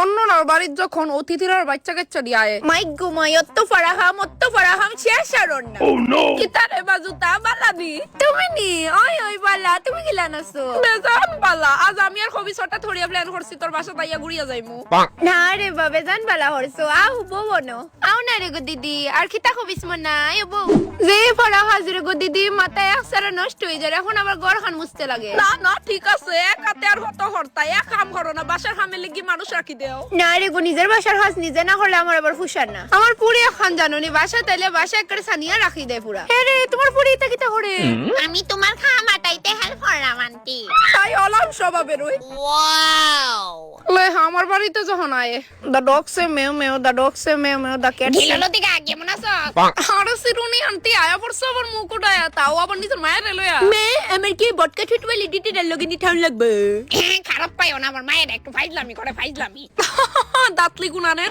অন্যরার বাড়ির যখন অতিথিরার বাচ্চা কাচ্চা দিয়ে আয় মাই গুমাই অত্ত ফারাহাম শেষ আরন না কিতারে বাজুতা বালাবি তুমি নি ওই বালা তুমি গিলা নাছো বেজান বালা আজ আমি আর কবি ছটা থড়িয়া প্ল্যান করছি তোর বাসা তাইয়া ঘুরিয়া যাইমু না রে বাবে জান বালা হরছো আউ ববনো আউ না রে গো দিদি আর কিতা কবিস মনা এবো যে পড়া হাজির গো দিদি মাথায় একসারা নষ্ট হয়ে যায় এখন আবার ঘর খান মুছতে লাগে না ঠিক আছে একাতে আর হত হরতা এক কাম করো না বাসার কামে লাগি মানুষ রাখি দেও না রে গো নিজের বাসার হাজ নিজে না করলে আমার আবার ফুসার না আমার পুরি খান জানোনি বাসা তাইলে বাসা একবারে সানিয়া রাখি দেয় পুরা রে তোমার পুরি তা কিতা করে আমি তোমার খাম আটাইতে হেল্প করলাম আন্টি। তাই অলাম স্বভাবের ওই ওয়াও লে আমার বাড়িতে যখন আয়ে দা ডগ সে মেও মেও দা ডগ সে মেও মেও দা ক্যাট গিললো দিকে কেমন আছো? আর সিরুনি আন্টি আয়া পড়ছে আবার মুকুট আয়া তাও আবার নিজের মায়ের লয়া মে আমার কি বটকা ছুটবে লিডিতে লগে নি ঠাউন লাগবে খারাপ পাইও না, আমার মায়ের একটু ফাইজলামি করে ফাইজলামি। দাঁতলি গুনানে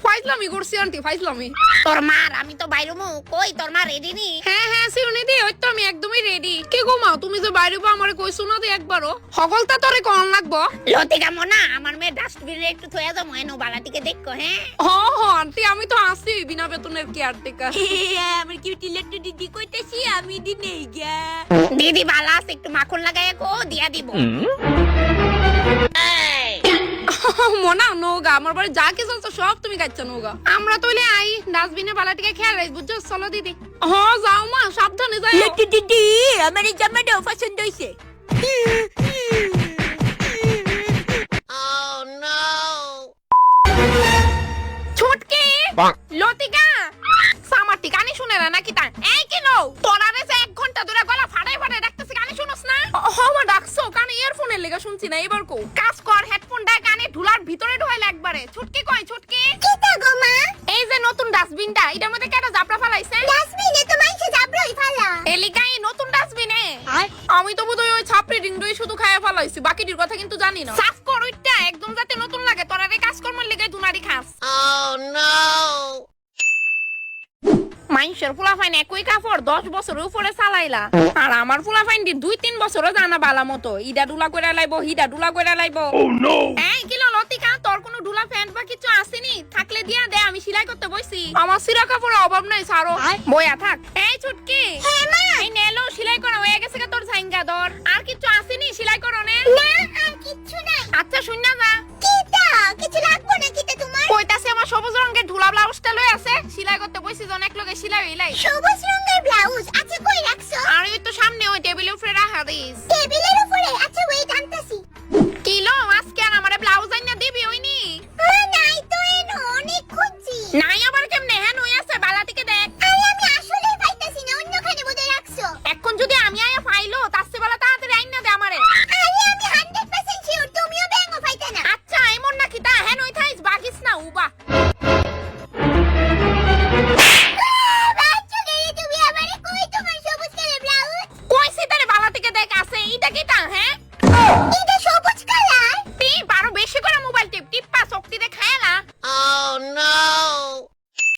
ফাইজলামি করছি আন্টি ফাইজলামি তোর মার আমি তো বাইরমু কই তোর মা রেডি নি? হ্যাঁ সিরুনি দি ওই তো আমি একদমই রেডি কে গো মা তুমি যে বাইরে বা আমারে কইছো না দি একবারও সকলটা তোরে কোন লাগবো লতিকা মনা আমার মেয়ে ডাস্টবিনে একটু থয়া যাও ময়নো বালাটিকে দেখো। হ্যাঁ আন্টি আমি তো আসি বিনা বেতনের কেয়ারটেকার আমার কিউটি লেট্টু দিদি কইতেছি আমি দি নেই গা দিদি বালা আছে একটু মাখন লাগায় কো দিয়া দিব। মনা নৌগা আমার বাড়ি যা কিছু আছে সব তুমি খাচ্ছো নৌগা আমরা তইলে আই ডাস্টবিনে বালাটিকে খেয়াল রাখ বুঝছো চলো দিদি যাও মা সাবধানে যাও লেট্টু দিদি আমার এই জামাটা পছন্দ হইছে। ছুটকি লতিকা সামারটি কানি শুনে না নাকি তা এই কি নো তোরা রে 1 ঘন্টা ধরে গলা ফাটাই ফাটাই ডাকতেছি কানি শুনছ না মা ডাকছো কানে ইয়ারফোনের লাগা শুনছি না এবার কো কাজ কর হেডফোনটা কানে ঢুলার ভিতরে ঢুকাইলে একবারে ছুটকি কই ছুটকি কিতা গো মা? এই যে নতুন ডাস্টবিনটা এটার মধ্যে কেন জাবরা ফেলাইছে ডাস্টবিনে তো মাইছে জাবরাই ফালা। এলিকাই নতুন ডাস্টবিনে আমি তো বোধহয় ওই ছাপড়ি ডিংডই শুধু খায়া ফেলাইছি বাকিটির কথা কিন্তু জানি না সাফ কর ওইটা একদম যাতে নতুন লাগে তোরা রে কাজ কর্মের লাগা দুনারি খাস মাইনসের ফুলাফাইন একই কাপড় 10 বছরের উপরে চালাইলা আর আমার ফুলাফাইন দি 2-3 বছরও জানা বালা মতো ইডা ডুলা কইরা লাইবো হিডা ডুলা কইরা লাইবো এই কিলো লতিকা তোর কোনো ডুলা প্যান্ট বা কিছু আসেনি থাকলে দিয়া দে আমি সেলাই করতে বইছি আমার সিরা কাপড়ের অভাব নাই সারো বইয়া থাক এই ছুটকি হ্যাঁ মা এই নেলো সেলাই করা হয়ে গেছে কা তোর জাইঙ্গা দর আর কিছু আসেনি সেলাই করনে না আর কিচ্ছু নাই। আচ্ছা শুন না যা কিতা কিছু লাগবো না কিতা তোমার? কইতাছি আমার সবুজ রঙের ঢুলা ব্লাউজটা লই আছে সেলাই করতে বইছি জন এক লগে সেলাই হইলাই সবুজ রঙের ব্লাউজ আচ্ছা কই রাখছো? আর ওই তো সামনে ওই টেবিলের উপরে রাখা দিস টেবিলের উপরে আচ্ছা ওয়েট আনতাছি। কিলো আজকে আর আমারে ব্লাউজ আইনা দিবি ওইনি নাই তো এনো অনেক খুঁজছি। নাই আবার কেমনে হ্যাঁ নই আছে বালাটিকে দেখ আরে আমি আসলেই পাইতাছি না অন্যখানে বোধহয় রাখছো। এখন যদি আমি আয়া ফাইলো তাসে বালা তাড়াতাড়ি আইনা দে আমারে আরে আমি 100% শিওর তুমিও ব্যাঙও পাইতা না। আচ্ছা এমন নাকি তা হ্যাঁ নই থাইস বাগিস না উবা বাচ্চু গেলে তুমি আমারে কই তোমার সবুজ কালার ব্লাউজ? কইছি তারে বালাটিকে দেখ আছে এইটা কি তা হ্যাঁ এটা সব